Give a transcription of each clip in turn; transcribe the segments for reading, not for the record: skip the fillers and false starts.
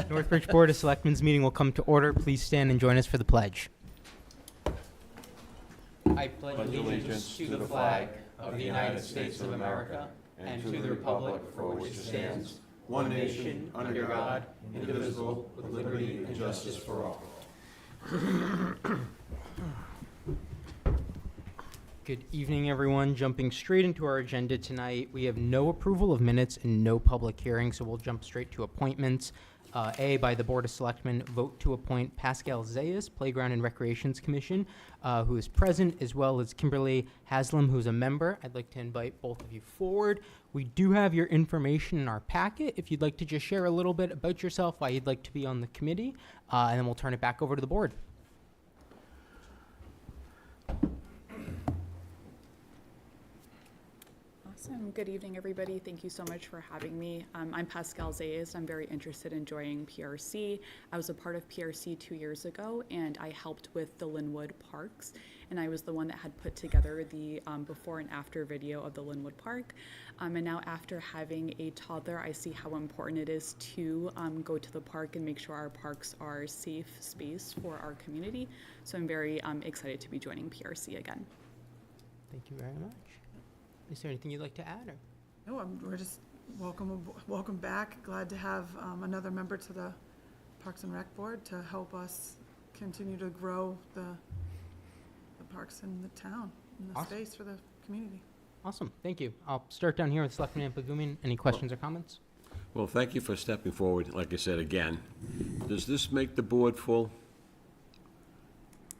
Northbridge Board of Selectmen's meeting will come to order. Please stand and join us for the pledge. I pledge allegiance to the flag of the United States of America and to the republic for which it stands, one nation, under God, indivisible, with liberty and justice for all. Good evening, everyone. Jumping straight into our agenda tonight, we have no approval of minutes and no public hearing, so we'll jump straight to appointments. A, by the Board of Selectmen, vote to appoint Pascal Zayas, Playground and Recreations Commission, who is present, as well as Kimberly Haslam, who's a member. I'd like to invite both of you forward. We do have your information in our packet. If you'd like to just share a little bit about yourself, why you'd like to be on the committee, and then we'll turn it back over to the board. Awesome. Good evening, everybody. Thank you so much for having me. I'm Pascal Zayas. I'm very interested in joining PRC. I was a part of PRC 2 years ago, and I helped with the Linwood Parks, and I was the one that had put together the before and after video of the Linwood Park. And now after having a toddler, I see how important it is to go to the park and make sure our parks are a safe space for our community. So I'm very excited to be joining PRC again. Thank you very much. Is there anything you'd like to add? Or? No, we're just welcome back. Glad to have another member to the Parks and Rec Board to help us continue to grow the parks in the town, and the Awesome. space for the community. Awesome. Thank you. I'll start down here with Selectman Ampagumian. Any questions or comments? Well, thank you for stepping forward, like I said again. Does this make the board full?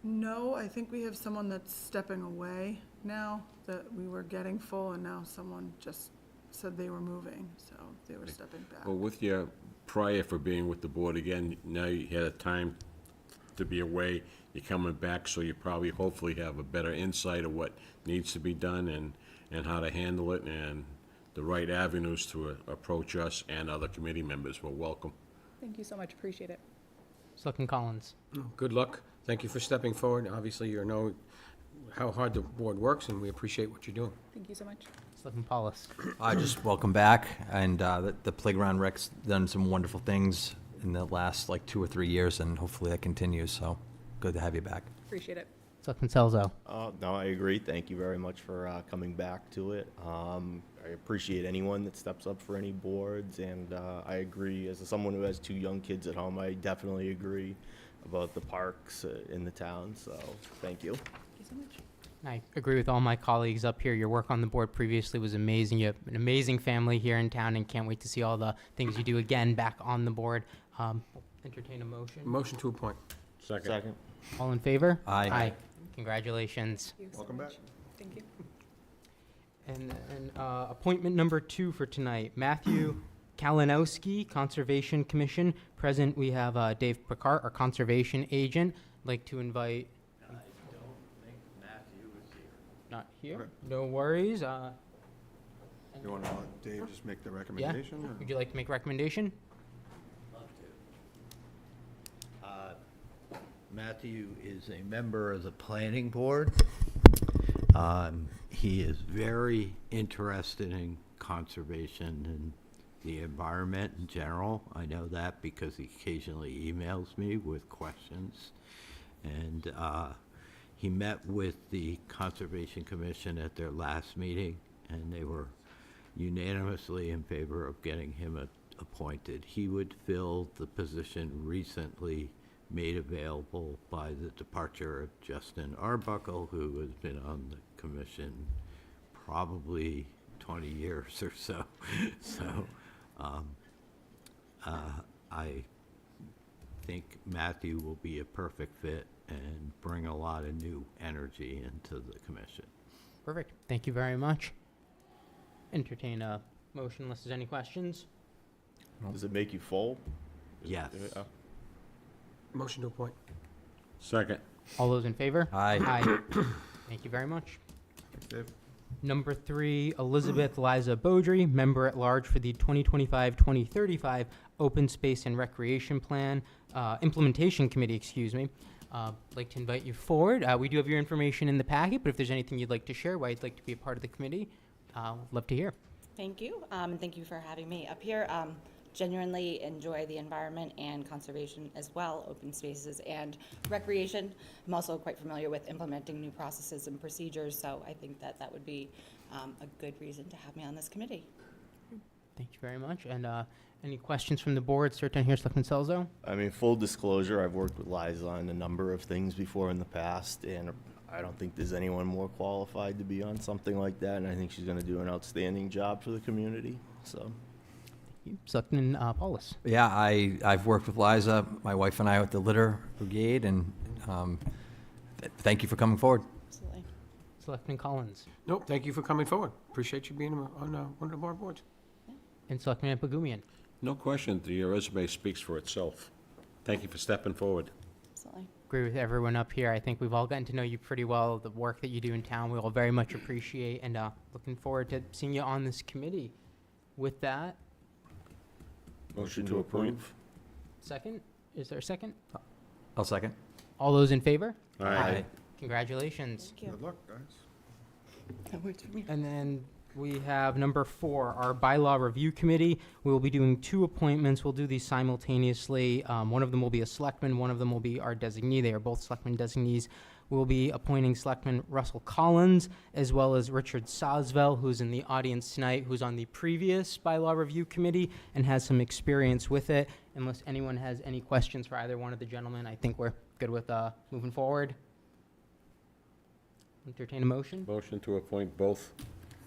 No, I think we have someone that's stepping away now, that we were getting full, and now someone just said they were moving, so they were stepping back. Well, with your prior for being with the board again, now you had a time to be away, you're coming back, so you probably hopefully have a better insight of what needs to be done and how to handle it and the right avenues to approach us and other committee members. Well, welcome. Thank you so much. Appreciate it. Selectman Collins. Good luck. Thank you for stepping forward. Obviously, you know how hard the board works, and we appreciate what you're doing. Thank you so much. Selectman Paulus. Just welcome back, and the Playground Rec's done some wonderful things in the last 2 or 3 years, and hopefully that continues, so good to have you back. Appreciate it. Selectman Selzo. No, I agree. Thank you very much for coming back to it. I appreciate anyone that steps up for any boards, and I agree. As someone who has 2 young kids at home, I definitely agree about the parks in the town, so thank you. Thank you so much. I agree with all my colleagues up here. Your work on the board previously was amazing. You have an amazing family here in town, and can't wait to see all the things you do again back on the board. Entertain a motion. Motion to appoint. Second. All in favor? Aye. Congratulations. Thank you so Welcome much. back. Thank you. And appointment number 2 for tonight, Matthew Kalinowski, Conservation Commission. Present, we have Dave Picard, our conservation agent. I'd like to invite. I don't think Matthew is here. Not here. Okay. No worries. You want to let Dave just make the recommendation? or- Would you like to make a recommendation? Love to. Matthew is a member of the planning board. He is very interested in conservation and the environment in general. I know that because he occasionally emails me with questions. And he met with the Conservation Commission at their last meeting, and they were unanimously in favor of getting him appointed. He would fill the position recently made available by the departure of Justin Arbuckle, who has been on the commission probably 20 years or so. So I think Matthew will be a perfect fit and bring a lot of new energy into the commission. Perfect. Thank you very much. Entertain a motion unless there's any questions. Does it make you full? Yes. Motion to appoint. Second. All those in favor? Aye. Thank you very much. Dave? Number 3, Elizabeth Liza Beaudry, member at large for the 2025-2035 Open Space and Recreation Plan, Implementation Committee, excuse me. I'd like to invite you forward. We do have your information in the packet, but if there's anything you'd like to share, why you'd like to be a part of the committee, love to hear. Thank you, and thank you for having me up here. genuinely enjoy the environment and conservation as well, open spaces and recreation. I'm also quite familiar with implementing new processes and procedures, so I think that that would be a good reason to have me on this committee. Thank you very much. And any questions from the board? Start down here, Selectman Selzo. I mean, full disclosure, I've worked with Liza on a number of things before in the past, and I don't think there's anyone more qualified to be on something like that, and I think she's gonna do an outstanding job for the community, so. Selectman Paulus. Yeah, I've worked with Liza, my wife and I with the litter brigade, and thank you for coming forward. Absolutely. Selectman Collins. Nope, thank you for coming forward. Appreciate you being on one of our boards. And Selectman Epigomian. No question, your resume speaks for itself. Thank you for stepping forward. Absolutely. Agree with everyone up here. I think we've all gotten to know you pretty well. The work that you do in town, we all very much appreciate, and looking forward to seeing you on this committee. With that, Motion to approve. second? Is there a second? I'll second. All those in favor? Aye. Congratulations. Thank you. luck, guys. That works for me. And then we have number 4, our bylaw review committee. We will be doing 2 appointments. We'll do these simultaneously. One of them will be a selectman, one of them will be our designee. They are both selectman designees. We'll be appointing Selectman Russell Collins, as well as Richard Sosvell, who's in the audience tonight, who's on the previous bylaw review committee and has some experience with it. Unless anyone has any questions for either one of the gentlemen, I think we're good with moving forward. Entertain a motion. Motion to appoint both.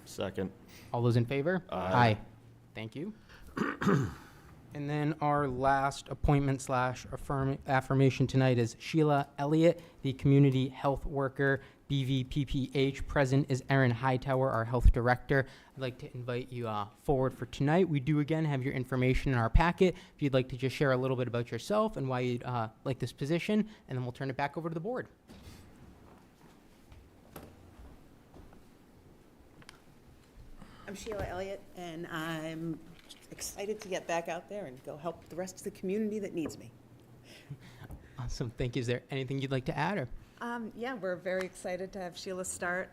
Second. All those in favor? Aye. Thank you. And then our last appointment / affirmation tonight is Sheila Elliott, the Community Health Worker, BVPPH. Present is Erin Hightower, our Health Director. I'd like to invite you forward for tonight. We do again have your information in our packet. If you'd like to just share a little bit about yourself and why you'd like this position, and then we'll turn it back over to the board. I'm Sheila Elliott, and I'm excited to get back out there and go help the rest of the community that needs me. Awesome. Thank you. Is there anything you'd like to add? Or? Yeah, we're very excited to have Sheila start.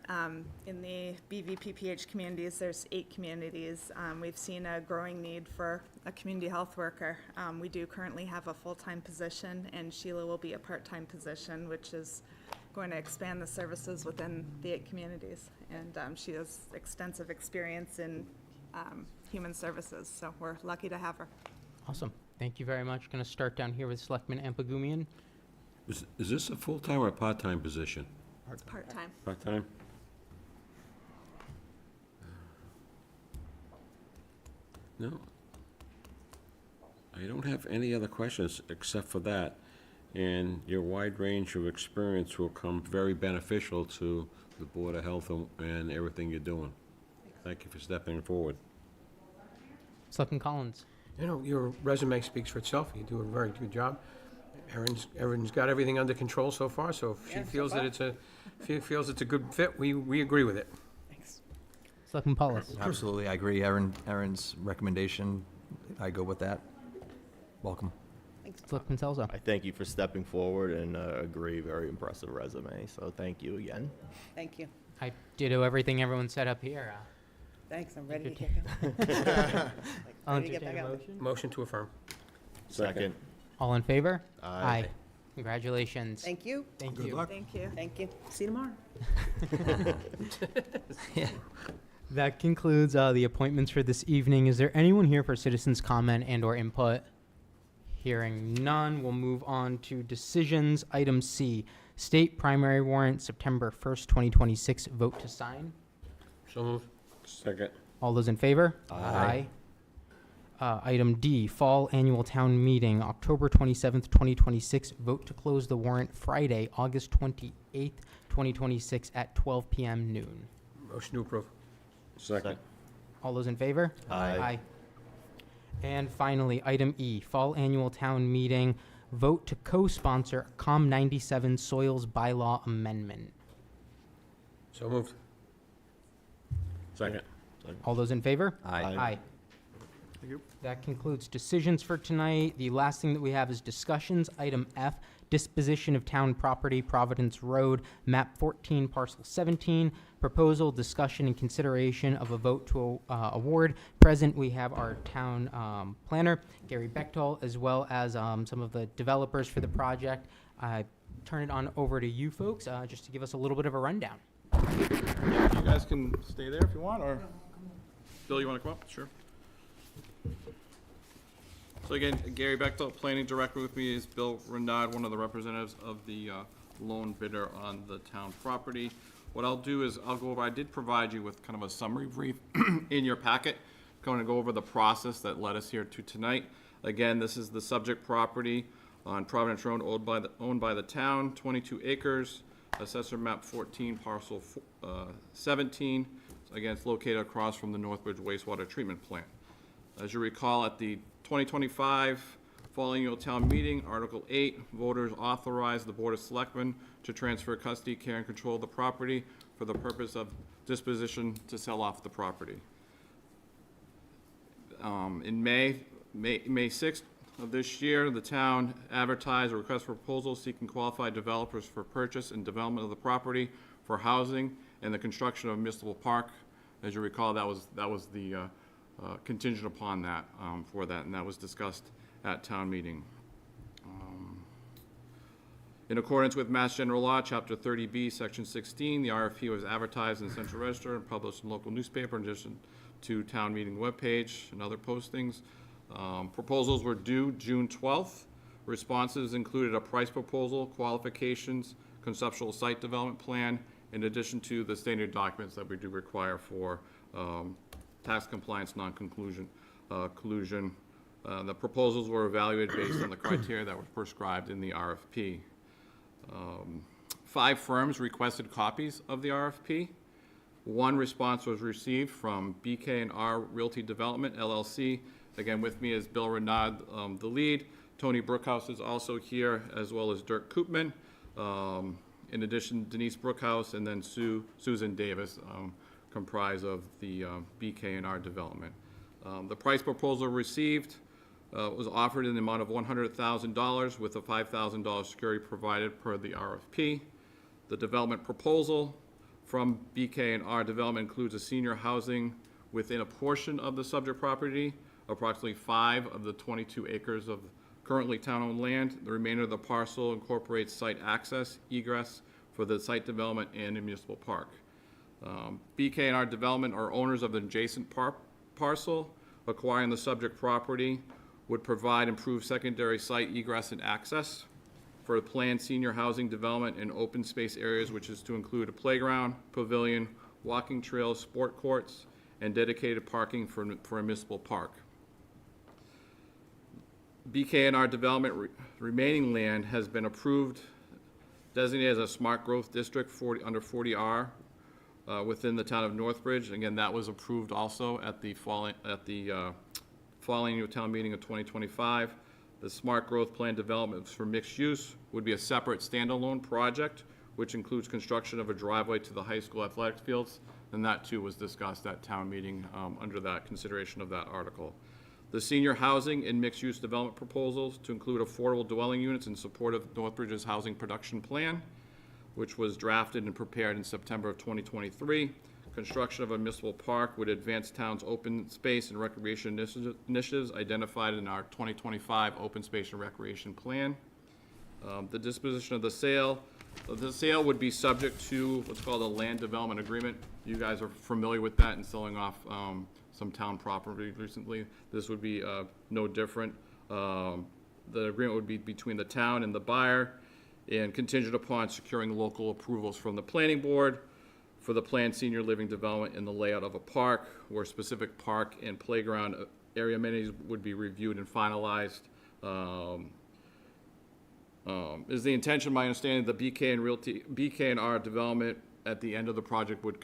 In the BVPPH communities, there's 8 communities. We've seen a growing need for a community health worker. We do currently have a full-time position, and Sheila will be a part-time position, which is going to expand the services within the 8 communities. And she has extensive experience in human services, so we're lucky to have her. Awesome. Thank you very much. Going to start down here with Selectman Ampagumian. Is this a full-time or a part-time position? Part-time. Part-time? No. I don't have any other questions except for that. And your wide range of experience will come very beneficial to the Board of Health and everything you're doing. Thank you for stepping forward. Selectman Collins. You know, your resume speaks for itself. You do a very good job. Erin's got everything under control so far, so if she Yeah, so feels that far. feels it's a good fit, we agree with it. Thanks. Selectman Paulus. Absolutely, I agree. Erin's recommendation, I go with that. Welcome. Thanks. Selectman Selzo. I thank you for stepping forward and agree, very impressive resume, so thank you again. Thank you. I ditto everything everyone said up here. Thanks, I'm ready to Good. get going. I'll Ready to get entertain back a out there. motion. Motion to affirm. Second. All in favor? Aye. Congratulations. Thank you. Thank Good you. luck. Thank you. Thank you. See you tomorrow. That concludes the appointments for this evening. Is there anyone here for citizens' comment and/or input? Hearing none, we'll move on to decisions. Item C, state primary warrant, September 1st, 2026. Vote to sign. So moved. Second. All those in favor? Aye. Item D, fall annual town meeting, October 27th, 2026. Vote to close the warrant Friday, August 28th, 2026 at 12 p.m. noon. Motion to approve. Second. All those in favor? Aye. And finally, item E, fall annual town meeting, vote to co-sponsor COM 97 soils bylaw amendment. So moved. Second. All those in favor? Aye. Aye. That concludes decisions for tonight. The last thing that we have is discussions. Item F, disposition of town property, Providence Road, map 14, parcel 17. Proposal, discussion, and consideration of a vote to award. Present, we have our town planner, Gary Bechtel, as well as some of the developers for the project. I turn it on over to you folks, just to give us a little bit of a rundown. You guys can stay there if you want, or Bill, you want to come up? Sure. So again, Gary Bechtel, planning director. With me is Bill Renard, one of the representatives of the lone bidder on the town property. What I'll do is I'll go over, I did provide you with kind of a summary brief in your packet. Going to go over the process that led us here to tonight. Again, this is the subject property on Providence Road owned by the town, 22 acres, assessor map 14, parcel 17. Again, it's located across from the Northbridge wastewater treatment plant. As you recall, at the 2025 Fall Annual Town Meeting, Article 8, voters authorized the Board of Selectmen to transfer custody, care, and control of the property for the purpose of disposition to sell off the property. In May 6th of this year, the town advertised a request for proposal seeking qualified developers for purchase and development of the property for housing and the construction of a municipal park. As you recall, that was the contingent upon that, for that, and that was discussed at town meeting. In accordance with Mass General Law, Chapter 30B, Section 16, the RFP was advertised in the Central Register and published in local newspaper in addition to town meeting webpage and other postings. Proposals were due June 12th. Responses included a price proposal, qualifications, conceptual site development plan, in addition to the standard documents that we do require for tax compliance, non-conclusion, collusion. The proposals were evaluated based on the criteria that were prescribed in the RFP. 5 firms requested copies of the RFP. 1 response was received from BK&R Realty Development, LLC. Again, with me is Bill Renard, the lead. Tony Brookhouse is also here, as well as Dirk Koopman. In addition, Denise Brookhouse and then Susan Davis comprise of the BK&R development. The price proposal received was offered in the amount of $100,000 with a $5,000 security provided per the RFP. The development proposal from BK&R Development includes a senior housing within a portion of the subject property, approximately 5 of the 22 acres of currently town-owned land. The remainder of the parcel incorporates site access, egress for the site development and a municipal park. BK&R Development are owners of the adjacent parcel. Acquiring the subject property would provide improved secondary site egress and access for the planned senior housing development in open space areas, which is to include a playground, pavilion, walking trails, sport courts, and dedicated parking for a municipal park. BK&R Development remaining land has been approved, designated as a smart growth district under 40R within the town of Northbridge. Again, that was approved also at the fall annual town meeting of 2025. The smart growth plan development for mixed use would be a separate standalone project, which includes construction of a driveway to the high school athletic fields, and that too was discussed at town meeting under that consideration of that article. The senior housing and mixed-use development proposals to include affordable dwelling units in support of Northbridge's housing production plan, which was drafted and prepared in September of 2023. Construction of a municipal park would advance town's open space and recreation initiatives identified in our 2025 open space and recreation plan. The disposition of the sale. The sale would be subject to what's called a land development agreement. You guys are familiar with that in selling off some town property recently. This would be no different. The agreement would be between the town and the buyer and contingent upon securing local approvals from the planning board for the planned senior living development and the layout of a park, where specific park and playground area amenities would be reviewed and finalized. Is the intention, my understanding, the BK&R Development at the end of the project would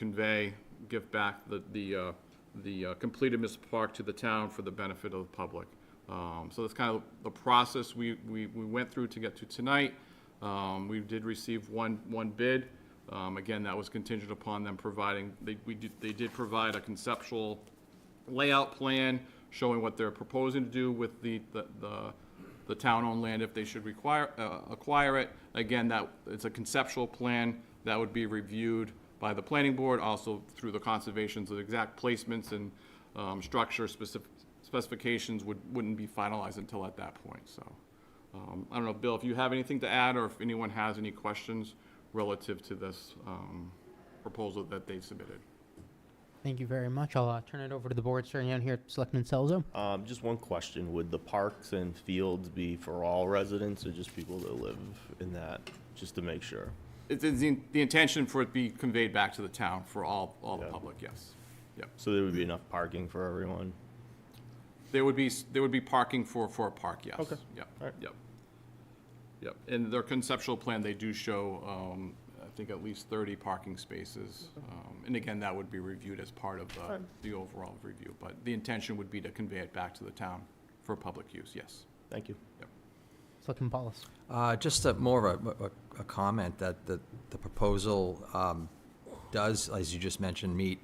give back the completed municipal park to the town for the benefit of the public. So that's kind of the process we went through to get to tonight. We did receive one bid. Again, that was contingent upon them providing, they did provide a conceptual layout plan showing what they're proposing to do with the the town-owned land if they should acquire it. Again, it's a conceptual plan that would be reviewed by the planning board, also through the conservations of exact placements and structure specifications wouldn't be finalized until at that point, so. I don't know, Bill, if you have anything to add, or if anyone has any questions relative to this proposal that they submitted. Thank you very much. I'll turn it over to the board, starting out here, Selectman Selzo. Just one question, would the parks and fields be for all residents or just people that live in that, just to make sure? It's the intention for it to be conveyed back to the town for all the public, yes. Yep. So there would be enough parking for everyone? There would be parking for a park, yes. Okay. Yep, All right. yep. Yep, in their conceptual plan, they do show, I think at least 30 parking spaces. And again, that would be reviewed as part of the overall review, but the intention would be to convey it back to the town for public use, yes. Thank you. Yep. Selectman Paulus. Just more of a comment that the proposal does, as you just mentioned, meet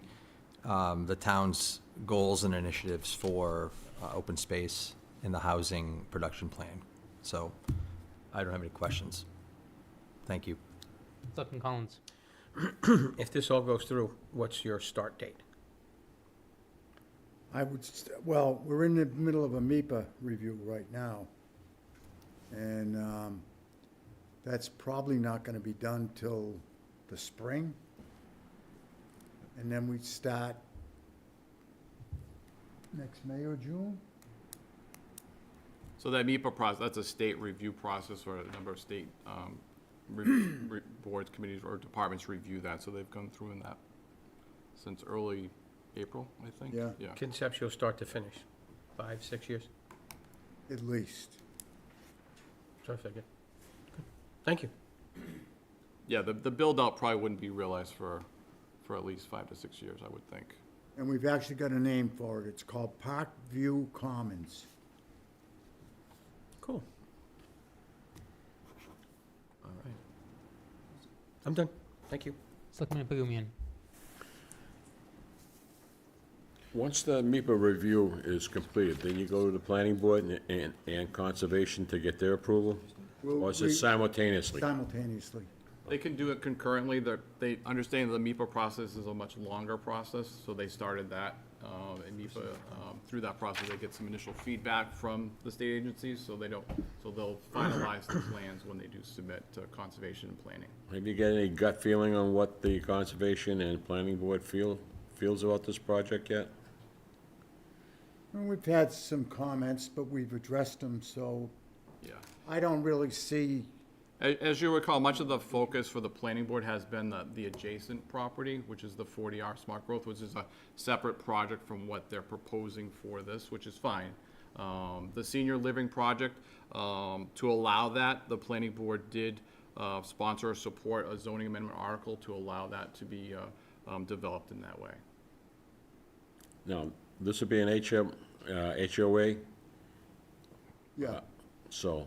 the town's goals and initiatives for open space in the housing production plan. So I don't have any questions. Thank you. Selectman Collins. If this all goes through, what's your start date? Well, we're in the middle of a MIPA review right now. And that's probably not going to be done till the spring. And then we'd start next May or June. So that MIPA process, that's a state review process where a number of state boards, committees, or departments review that. So they've gone through in that since early April, I think. Yeah. Yeah. Conceptual start to finish, 5, 6 years? At least. So I figured. Thank you. Yeah, the build-out probably wouldn't be realized for at least 5 to 6 years, I would think. And we've actually got a name for it. It's called Park View Commons. Cool. All right. I'm done. Thank you. Selectman Pagumian. Once the MIPA review is completed, then you go to the planning board and conservation to get their approval? Or is it simultaneously? Simultaneously. They can do it concurrently. They understand the MIPA process is a much longer process, so they started that. And MIPA, through that process, they get some initial feedback from the state agencies, so they'll finalize the plans when they do submit to conservation and planning. Have you got any gut feeling on what the conservation and planning board feels about this project yet? And we've had some comments, but we've addressed them, so Yeah. I don't really see. As you recall, much of the focus for the planning board has been the adjacent property, which is the 40R Smart Growth, which is a separate project from what they're proposing for this, which is fine. The senior living project, to allow that, the planning board did sponsor or support a zoning amendment article to allow that to be developed in that way. Now, this would be an HOA? Yeah. So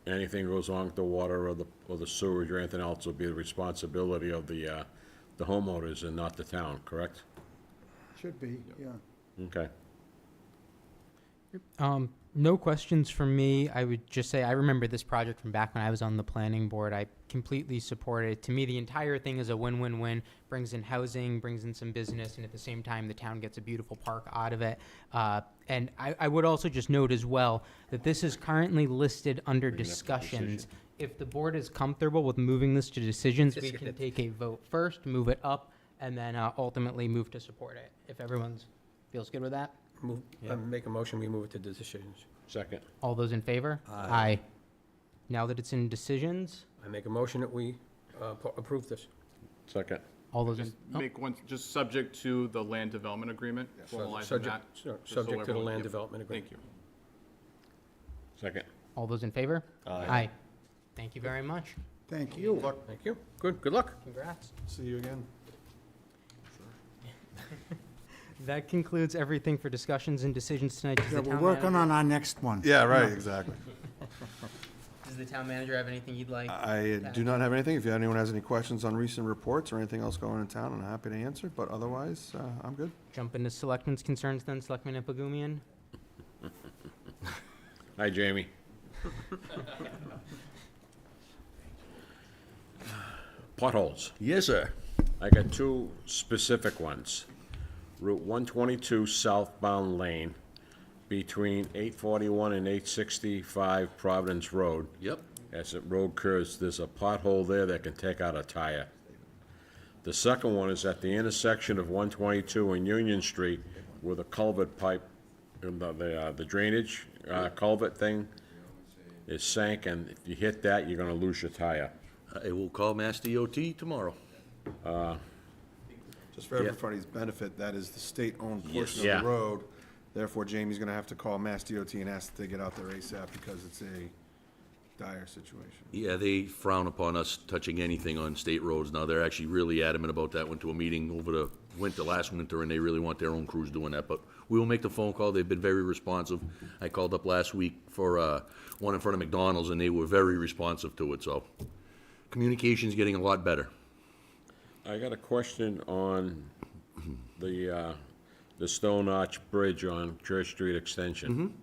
anything goes wrong with the water or the sewage or anything else will be the responsibility of the homeowners and not the town, correct? Should be, yeah. Okay. No questions from me. I would just say I remember this project from back when I was on the planning board. I completely support it. To me, the entire thing is a win-win-win. Brings in housing, brings in some business, and at the same time, the town gets a beautiful park out of it. And I would also just note as well that this is currently listed under Bring it up to discussions. decision. If the board is comfortable with moving this to decisions, we can take a vote first, move it up, and then ultimately move to support it. If everyone's feels good with that. Make a motion, we move it to decisions. Second. All those in favor? Aye. Now that it's in decisions, I make a motion that we approve this. Second. all those in, Just make one, just subject to the land development agreement, formalizing Subject- that. sure, just so Subject to the everyone- land yep. development agreement. Thank you. Second. all those in favor? Aye. Thank you very much. Thank you. Thank you. Good luck. Congrats. See you again. That concludes everything for discussions and decisions tonight. Does Yeah, the we're town working manager- on our next one. Yeah, right, exactly. Does the town manager have anything you'd like? I do not have anything. If anyone has any questions on recent reports or anything else going on in town, I'm happy to answer, but otherwise, I'm good. Jump into selectmen's concerns then, Selectman Ipagumian. Hi, Jamie. Potholes. Yes, sir. I got two specific ones. Route 122 southbound lane between 841 and 865 Providence Road. Yep. As the road curves, there's a pothole there that can take out a tire. The second one is at the intersection of 122 and Union Street where the culvert pipe, the drainage culvert thing is sank, and if you hit that, you're gonna lose your tire. I will call Mass DOT tomorrow. Just for everybody's benefit, that is the state-owned Yes. portion Yeah. of the road. Therefore, Jamie's gonna have to call Mass DOT and ask that they get out there ASAP because it's a dire situation. Yeah, they frown upon us touching anything on state roads now. They're actually really adamant about that. Went to a meeting over the last winter, and they really want their own crews doing that. But we will make the phone call. They've been very responsive. I called up last week for one in front of McDonald's, and they were very responsive to it, so communication's getting a lot better. I got a question on the Stone Arch Bridge on Church Street Extension.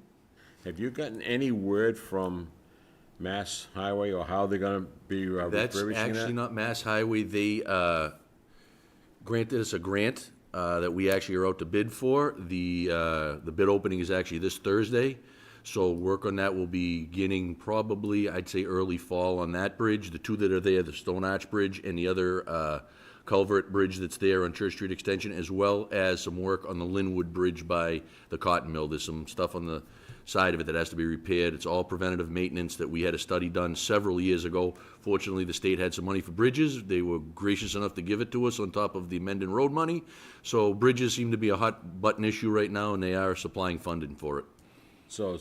Have you gotten any word from Mass Highway or how they're gonna be That's refurbishing actually that? not Mass Highway. They granted us a grant that we actually are out to bid for. The bid opening is actually this Thursday, so work on that will be beginning probably, I'd say, early fall on that bridge. The two that are there, the Stone Arch Bridge and the other culvert bridge that's there on Church Street Extension, as well as some work on the Linwood Bridge by the cotton mill. There's some stuff on the side of it that has to be repaired. It's all preventative maintenance that we had a study done several years ago. Fortunately, the state had some money for bridges. They were gracious enough to give it to us on top of the Mendon Road money. So bridges seem to be a hot button issue right now, and they are supplying funding for it. So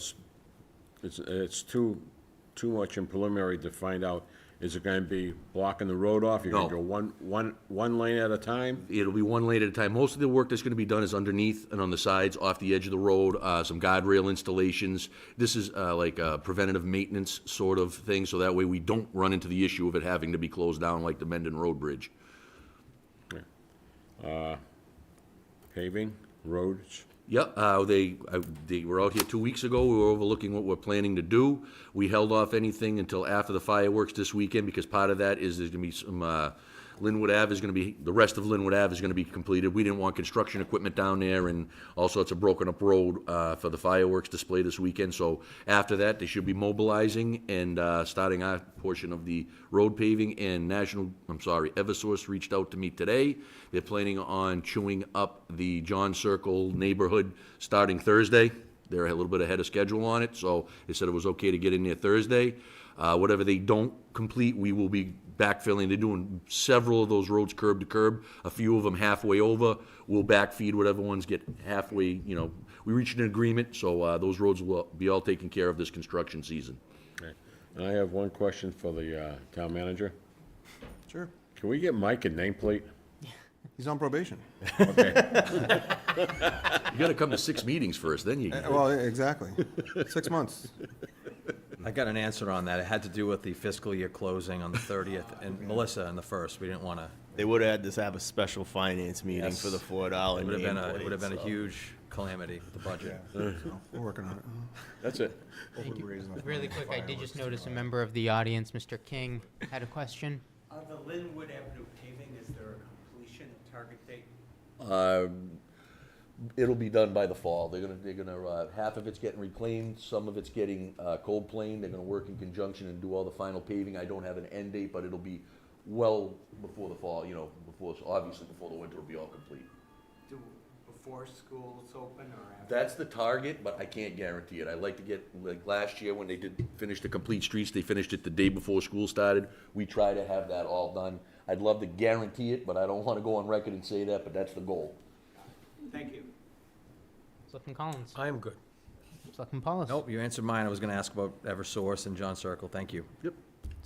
it's too much in preliminary to find out, is it gonna be blocking the road off? You're gonna No. go one lane at a time? It'll be one lane at a time. Most of the work that's gonna be done is underneath and on the sides, off the edge of the road, some guardrail installations. This is like a preventative maintenance sort of thing, so that way we don't run into the issue of it having to be closed down like the Mendon Road Bridge. Paving, roads? Yep, they were out here 2 weeks ago. We were overlooking what we're planning to do. We held off anything until after the fireworks this weekend, because part of that is there's gonna be some, Linwood Ave is gonna be, the rest of Linwood Ave is gonna be completed. We didn't want construction equipment down there and all sorts of broken up road, for the fireworks display this weekend. So after that, they should be mobilizing and, starting our portion of the road paving. And Eversource reached out to me today. They're planning on chewing up the John Circle neighborhood starting Thursday. They're a little bit ahead of schedule on it, so they said it was okay to get in there Thursday. Whatever they don't complete, we will be backfilling. They're doing several of those roads curb to curb, a few of them halfway over. We'll backfeed whatever ones get halfway, we reached an agreement, so those roads will be all taken care of this construction season. Okay. And I have one question for the town manager. Sure. Can we get Mike a nameplate? He's on probation. Okay. You gotta come to 6 meetings first, then you can. Well, exactly. 6 months. I got an answer on that. It had to do with the fiscal year closing on the 30th, and Melissa on the 1st. We didn't want to. They would have had to have a special finance meeting for the $4 It would have been a so. huge calamity with the budget. So, we're working on it. That's it. Thank you. Raising enough Really money. quick, I did just notice a member of the audience, Mr. King, had a question. The Linwood Avenue paving, is there a completion target date? It'll be done by the fall. They're gonna, half of it's getting reclaimed, some of it's getting, cold planed. They're gonna work in conjunction and do all the final paving. I don't have an end date, but it'll be well before the fall, obviously before the winter will be all complete. Before schools open or after? That's the target, but I can't guarantee it. I'd like to get, like last year when they did finish the complete streets, they finished it the day before school started. We try to have that all done. I'd love to guarantee it, but I don't wanna go on record and say that, but that's the goal. Thank you. Selectman Collins. I am good. Selectman Paulus. Nope, you answered mine. I was going to ask about Eversource and John Circle. Thank you.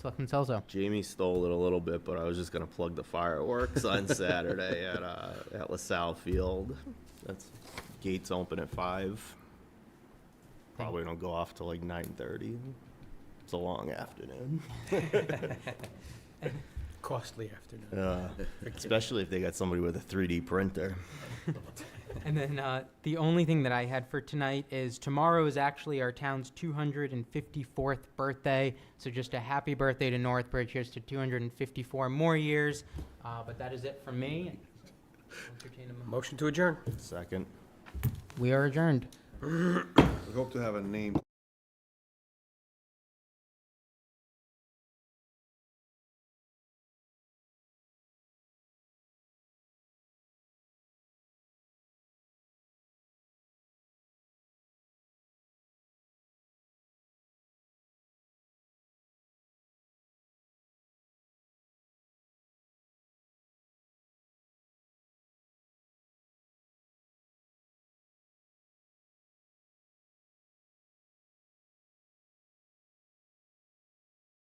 Selectman Celzo. Jamie stole it a little bit, but I was just gonna plug the fireworks on Saturday at LaSalle Field. That's gates open at 5. Probably don't go off till like 9:30. It's a long afternoon. Costly afternoon. Especially if they got somebody with a 3D printer. And then the only thing that I had for tonight is tomorrow is actually our town's 254th birthday. So just a happy birthday to Northbridge. Here's to 254 more years. But that is it from me. Entertain a Motion to adjourn. Second. We are adjourned. We hope to have a name